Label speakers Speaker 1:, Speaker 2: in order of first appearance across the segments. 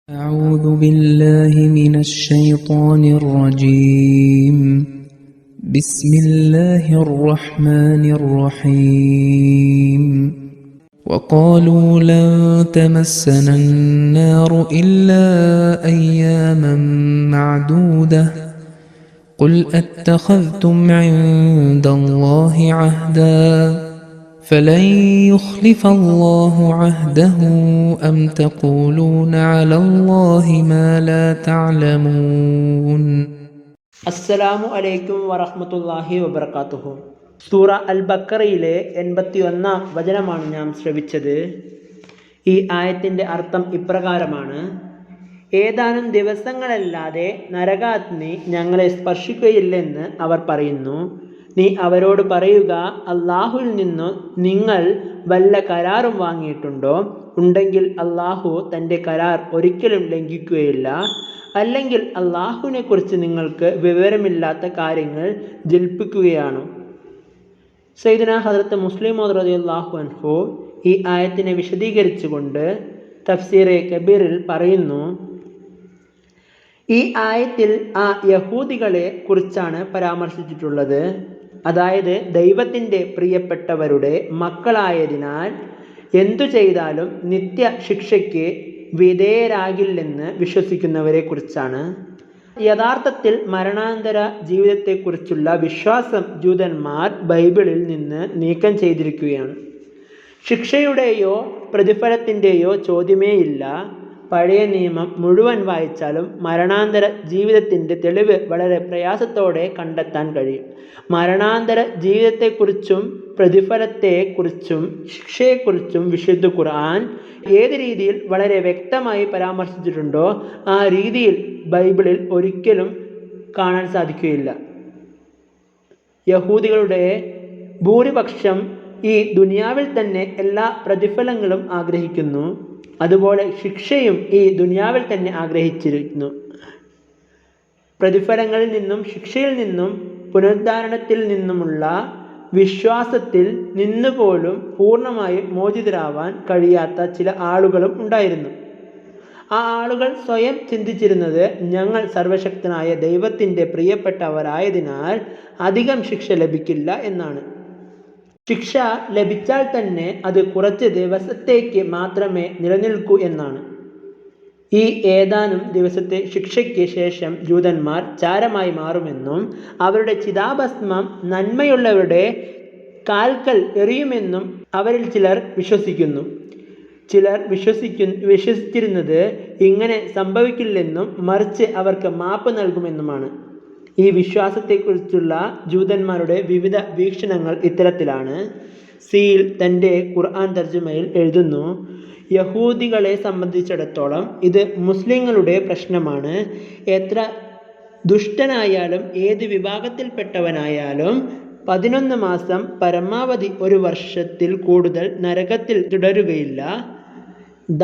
Speaker 1: أعوذ بالله من الشيطان الرجيم. بسم الله الرحمن الرحيم. وقالوا لن تمسنا النار إلا أياما معدودة قل أتخذتم عند الله عهدا فلن يخلف الله عهده أم تقولون على الله ما لا تعلمون.
Speaker 2: അസ്സലാമു അലൈക്കും വറഹ്മത്തുള്ളാഹി വബറകാതുഹു. സൂറ അൽ ബഖറയിലെ 81 വചനമാണ് നാം ശ്രവിച്ചത്. ഈ ആയത്തിൻ്റെ അർത്ഥം ഇപ്രകാരമാണ്: ഏതാനും ദിവസങ്ങളല്ലാതെ നരകാഗ്നി ഞങ്ങളെ സ്പർശിക്കുകയില്ലെന്ന് അവർ പറയുന്നു. നീ അവരോട് പറയുക, അള്ളാഹുവിൽ നിന്നു നിങ്ങൾ വല്ല കരാറും വാങ്ങിയിട്ടുണ്ടോ? ഉണ്ടെങ്കിൽ അള്ളാഹു തൻ്റെ കരാർ ഒരിക്കലും ലംഘിക്കുകയില്ല. അല്ലെങ്കിൽ അള്ളാഹുവിനെ കുറിച്ച് നിങ്ങൾക്ക് വിവരമില്ലാത്ത കാര്യങ്ങൾ ജൽപ്പിക്കുകയാണോ? സയ്യിദുനാ ഹദ്റത്ത് മുസ്ലിം മൗഊദ് റളിയല്ലാഹു അൻഹു ഈ ആയത്തിനെ വിശദീകരിച്ചുകൊണ്ട് തഫ്സീറെ കബീറിൽ പറയുന്നു, ഈ ആയത്തിൽ ആ യഹൂദികളെ കുറിച്ചാണ് പരാമർശിച്ചിട്ടുള്ളത്. അതായത് ദൈവത്തിൻ്റെ പ്രിയപ്പെട്ടവരുടെ മക്കളായതിനാൽ എന്തു ചെയ്താലും നിത്യ ശിക്ഷയ്ക്ക് വിധേയരാകില്ലെന്ന് വിശ്വസിക്കുന്നവരെ കുറിച്ചാണ്. യഥാർത്ഥത്തിൽ മരണാനന്തര ജീവിതത്തെക്കുറിച്ചുള്ള വിശ്വാസം ജൂതന്മാർ ബൈബിളിൽ നിന്ന് നീക്കം ചെയ്തിരിക്കുകയാണ്. ശിക്ഷയുടെയോ പ്രതിഫലത്തിൻ്റെയോ ചോദ്യമേയില്ല. പഴയ നിയമം മുഴുവൻ വായിച്ചാലും മരണാന്തര ജീവിതത്തിൻ്റെ തെളിവ് വളരെ പ്രയാസത്തോടെ കണ്ടെത്താൻ കഴിയും. മരണാന്തര ജീവിതത്തെക്കുറിച്ചും പ്രതിഫലത്തെക്കുറിച്ചും ശിക്ഷയെക്കുറിച്ചും വിശുദ്ധ ഖുർആൻ ഏത് രീതിയിൽ വളരെ വ്യക്തമായി പരാമർശിച്ചിട്ടുണ്ടോ ആ രീതിയിൽ ബൈബിളിൽ ഒരിക്കലും കാണാൻ സാധിക്കുകയില്ല. യഹൂദികളുടെ ഭൂരിപക്ഷം ഈ ദുനിയാവിൽ തന്നെ എല്ലാ പ്രതിഫലങ്ങളും ആഗ്രഹിക്കുന്നു. അതുപോലെ ശിക്ഷയും ഈ ദുനിയാവിൽ തന്നെ ആഗ്രഹിച്ചിരിക്കുന്നു. പ്രതിഫലങ്ങളിൽ നിന്നും ശിക്ഷയിൽ നിന്നും പുനരുദ്ധാരണത്തിൽ നിന്നുമുള്ള വിശ്വാസത്തിൽ നിന്നുപോലും പൂർണ്ണമായും മോചിതരാവാൻ കഴിയാത്ത ചില ആളുകളും ഉണ്ടായിരുന്നു. ആ ആളുകൾ സ്വയം ചിന്തിച്ചിരുന്നത്, ഞങ്ങൾ സർവശക്തനായ ദൈവത്തിൻ്റെ പ്രിയപ്പെട്ടവരായതിനാൽ അധികം ശിക്ഷ ലഭിക്കില്ല എന്നാണ്. ശിക്ഷ ലഭിച്ചാൽ തന്നെ അത് കുറച്ച് ദിവസത്തേക്ക് മാത്രമേ നിലനിൽക്കൂ എന്നാണ്. ഈ ഏതാനും ദിവസത്തെ ശിക്ഷയ്ക്ക് ശേഷം ജൂതന്മാർ ചാരമായി മാറുമെന്നും അവരുടെ ചിതാഭസ്മം നന്മയുള്ളവരുടെ കാൽക്കൽ എറിയുമെന്നും അവരിൽ ചിലർ വിശ്വസിക്കുന്നു. ചിലർ വിശ്വസിച്ചിരുന്നത് ഇങ്ങനെ സംഭവിക്കില്ലെന്നും മറിച്ച് അവർക്ക് മാപ്പ് നൽകുമെന്നുമാണ്. ഈ വിശ്വാസത്തെക്കുറിച്ചുള്ള ജൂതന്മാരുടെ വിവിധ വീക്ഷണങ്ങൾ ഇത്തരത്തിലാണ്. സീൽ തൻ്റെ ഖുർആൻ തർജുമയിൽ എഴുതുന്നു, യഹൂദികളെ സംബന്ധിച്ചിടത്തോളം ഇത് മുസ്ലിങ്ങളുടെ പ്രശ്നമാണ്. എത്ര ദുഷ്ടനായാലും ഏത് വിഭാഗത്തിൽപ്പെട്ടവനായാലും 11 മാസം പരമാവധി 1 വർഷത്തിൽ കൂടുതൽ നരകത്തിൽ തുടരുകയില്ല.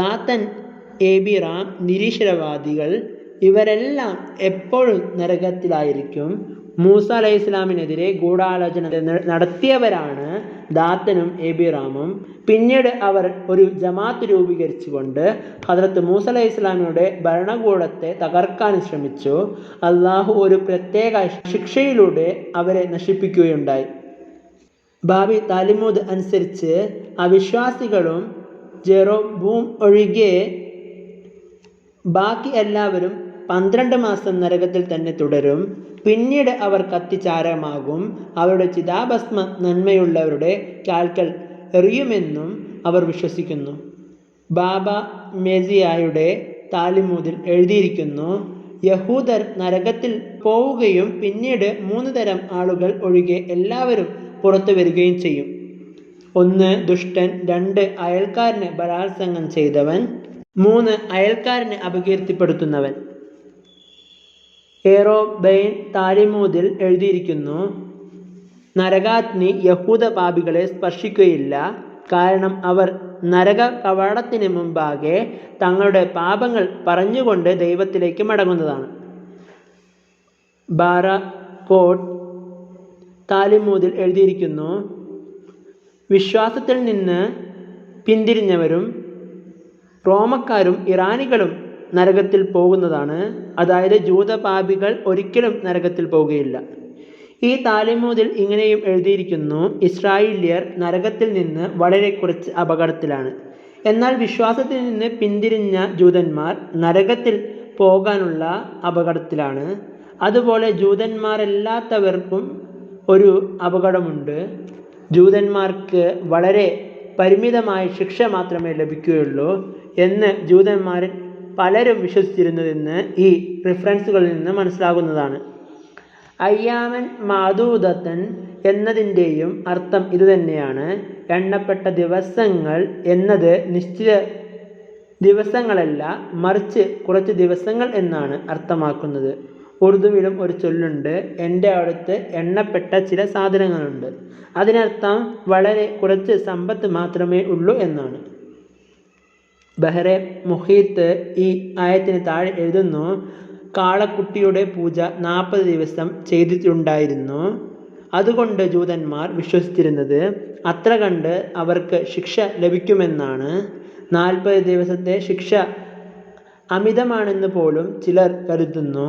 Speaker 2: ദാത്തൻ, ഏബിറാം, നിരീശ്വരവാദികൾ ഇവരെല്ലാം എപ്പോഴും നരകത്തിലായിരിക്കും. മൂസ അലൈഹി ഇസ്ലാമിനെതിരെ ഗൂഢാലോചന നടത്തിയവരാണ് ദാത്തനും ഏബിറാമും. പിന്നീട് അവർ ഒരു ജമാഅത്ത് രൂപീകരിച്ചുകൊണ്ട് ഹദ്റത്ത് മൂസ അലൈഹി ഇസ്ലാമിയുടെ ഭരണകൂടത്തെ തകർക്കാൻ ശ്രമിച്ചു. അള്ളാഹു ഒരു പ്രത്യേക ശിക്ഷയിലൂടെ അവരെ നശിപ്പിക്കുകയുണ്ടായി. ബാബി താലിമൂദ് അനുസരിച്ച് അവിശ്വാസികളും ജെറോബൂം ഒഴികെ ബാക്കി എല്ലാവരും 12 മാസം നരകത്തിൽ തന്നെ തുടരും. പിന്നീട് അവർ കത്തിച്ചാരമാകും. അവരുടെ ചിതാഭസ്മ നന്മയുള്ളവരുടെ കാൽക്കൽ എറിയുമെന്നും അവർ വിശ്വസിക്കുന്നു. ബാബ മേസിയായുടെ താലിമൂദിൽ എഴുതിയിരിക്കുന്നു, യഹൂദർ നരകത്തിൽ പോവുകയും പിന്നീട് 3 തരം ആളുകൾ ഒഴികെ എല്ലാവരും പുറത്തു വരികയും ചെയ്യും. 1 ദുഷ്ടൻ, 2 അയൽക്കാരനെ ബലാത്സംഗം ചെയ്തവൻ, 3 അയൽക്കാരനെ അപകീർത്തിപ്പെടുത്തുന്നവൻ. ഏറോബൈൻ താലിമൂദിൽ എഴുതിയിരിക്കുന്നു, നരകാഗ്നി യഹൂദ പാപികളെ സ്പർശിക്കുകയില്ല. കാരണം അവർ നരക കവാടത്തിന് മുമ്പാകെ തങ്ങളുടെ പാപങ്ങൾ പറഞ്ഞുകൊണ്ട് ദൈവത്തിലേക്ക് മടങ്ങുന്നതാണ്. ബാറകോട്ട് താലിമൂദിൽ എഴുതിയിരിക്കുന്നു, വിശ്വാസത്തിൽ നിന്ന് പിന്തിരിഞ്ഞവരും റോമക്കാരും ഇറാനികളും നരകത്തിൽ പോകുന്നതാണ്. അതായത് ജൂതപാപികൾ ഒരിക്കലും നരകത്തിൽ പോവുകയില്ല. ഈ താലിമൂദിൽ ഇങ്ങനെയും എഴുതിയിരിക്കുന്നു, ഇസ്രായേല്യർ നരകത്തിൽ നിന്ന് വളരെ കുറച്ച് അപകടത്തിലാണ്. എന്നാൽ വിശ്വാസത്തിൽ നിന്ന് പിന്തിരിഞ്ഞ ജൂതന്മാർ നരകത്തിൽ പോകാനുള്ള അപകടത്തിലാണ്. അതുപോലെ ജൂതന്മാരല്ലാത്തവർക്കും ഒരു അപകടമുണ്ട്. ജൂതന്മാർക്ക് വളരെ പരിമിതമായ ശിക്ഷ മാത്രമേ ലഭിക്കുകയുള്ളൂ എന്ന് ജൂതന്മാരിൽ പലരും വിശ്വസിച്ചിരുന്നതെന്ന് ഈ റെഫറൻസുകളിൽ നിന്ന് മനസ്സിലാകുന്നതാണ്. അയ്യാമൻ മാദൂദത്തൻ എന്നതിൻ്റെയും അർത്ഥം ഇതുതന്നെയാണ്. എണ്ണപ്പെട്ട ദിവസങ്ങൾ എന്നത് നിശ്ചിത ദിവസങ്ങളല്ല, മറിച്ച് കുറച്ച് ദിവസങ്ങൾ എന്നാണ് അർത്ഥമാക്കുന്നത്. ഉറുദുവിലും ഒരു ചൊല്ലുണ്ട്, എൻ്റെ അടുത്ത് എണ്ണപ്പെട്ട ചില സാധനങ്ങളുണ്ട്. അതിനർത്ഥം വളരെ കുറച്ച് സമ്പത്ത് മാത്രമേ ഉള്ളൂ എന്നാണ്. ബഹ്റെ മുഹീത്ത് ഈ ആയത്തിന് താഴെ എഴുതുന്നു, കാളക്കുട്ടിയുടെ പൂജ 40 ദിവസം ചെയ്തിട്ടുണ്ടായിരുന്നു. അതുകൊണ്ട് ജൂതന്മാർ വിശ്വസിച്ചിരുന്നത് അത്ര കണ്ട് അവർക്ക് ശിക്ഷ ലഭിക്കുമെന്നാണ്. 40 ദിവസത്തെ ശിക്ഷ അമിതമാണെന്ന് പോലും ചിലർ കരുതുന്നു.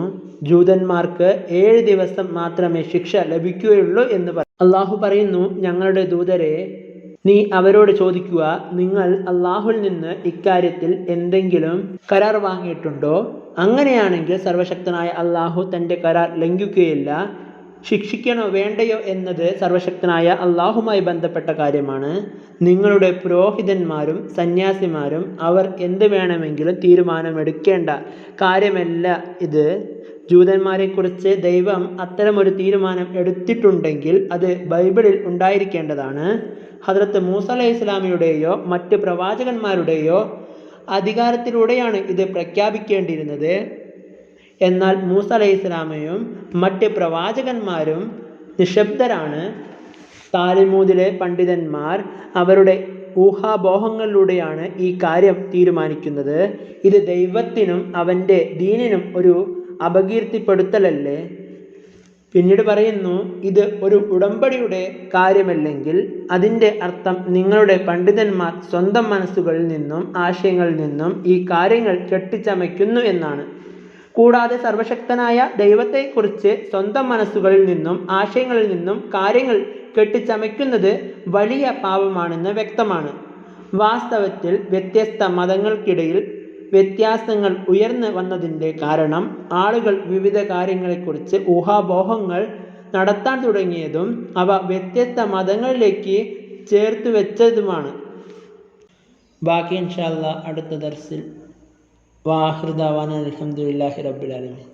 Speaker 2: ജൂതന്മാർക്ക് 7 ദിവസം മാത്രമേ ശിക്ഷ ലഭിക്കുകയുള്ളൂ എന്ന് അള്ളാഹു പറയുന്നു, ഞങ്ങളുടെ ദൂതരെ നീ അവരോട് ചോദിക്കുക, നിങ്ങൾ അള്ളാഹുവിൽ നിന്ന് ഇക്കാര്യത്തിൽ എന്തെങ്കിലും കരാർ വാങ്ങിയിട്ടുണ്ടോ? അങ്ങനെയാണെങ്കിൽ സർവശക്തനായ അള്ളാഹു തൻ്റെ കരാർ ലംഘിക്കുകയില്ല. ശിക്ഷിക്കണോ വേണ്ടയോ എന്നത് സർവശക്തനായ അള്ളാഹുമായി ബന്ധപ്പെട്ട കാര്യമാണ്. നിങ്ങളുടെ പുരോഹിതന്മാരും സന്യാസിമാരും അവർ എന്ത് വേണമെങ്കിലും തീരുമാനമെടുക്കേണ്ട കാര്യമല്ല ഇത്. ജൂതന്മാരെക്കുറിച്ച് ദൈവം അത്തരമൊരു തീരുമാനം എടുത്തിട്ടുണ്ടെങ്കിൽ അത് ബൈബിളിൽ ഉണ്ടായിരിക്കേണ്ടതാണ്. ഹദ്രത്ത് മൂസ അലൈഹിസ്സലാമിയുടെയോ മറ്റ് പ്രവാചകന്മാരുടെയോ അധികാരത്തിലൂടെയാണ് ഇത് പ്രഖ്യാപിക്കേണ്ടിയിരുന്നത്. എന്നാൽ മൂസ അലൈഹിസ്സലാമയും മറ്റ് പ്രവാചകന്മാരും നിശബ്ദരാണ്. താലിമൂദിലെ പണ്ഡിതന്മാർ അവരുടെ ഊഹാപോഹങ്ങളിലൂടെയാണ് ഈ കാര്യം തീരുമാനിക്കുന്നത്. ഇത് ദൈവത്തിനും അവൻ്റെ ദീനിനും ഒരു അപകീർത്തിപ്പെടുത്തലല്ലേ? പിന്നീട് പറയുന്നു, ഇത് ഒരു ഉടമ്പടിയുടെ കാര്യമല്ലെങ്കിൽ അതിൻ്റെ അർത്ഥം നിങ്ങളുടെ പണ്ഡിതന്മാർ സ്വന്തം മനസ്സുകളിൽ നിന്നും ആശയങ്ങളിൽ നിന്നും ഈ കാര്യങ്ങൾ കെട്ടിച്ചമയ്ക്കുന്നു എന്നാണ്. കൂടാതെ സർവശക്തനായ ദൈവത്തെക്കുറിച്ച് സ്വന്തം മനസ്സുകളിൽ നിന്നും ആശയങ്ങളിൽ നിന്നും കാര്യങ്ങൾ കെട്ടിച്ചമയ്ക്കുന്നത് വലിയ പാപമാണെന്ന് വ്യക്തമാണ്. വാസ്തവത്തിൽ വ്യത്യസ്ത മതങ്ങൾക്കിടയിൽ വ്യത്യാസങ്ങൾ ഉയർന്നു വന്നതിൻ്റെ കാരണം ആളുകൾ വിവിധ കാര്യങ്ങളെക്കുറിച്ച് ഊഹാപോഹങ്ങൾ നടത്താൻ തുടങ്ങിയതും അവ വ്യത്യസ്ത മതങ്ങളിലേക്ക് ചേർത്ത് വെച്ചതുമാണ്. ബാക്കി ഇൻഷാ അല്ലാഹ് അടുത്ത ദർസിൽ. വാഹിർ ദഅവാന അൽഹംദുലില്ലാഹി റബ്ബിൽ ആലമീൻ.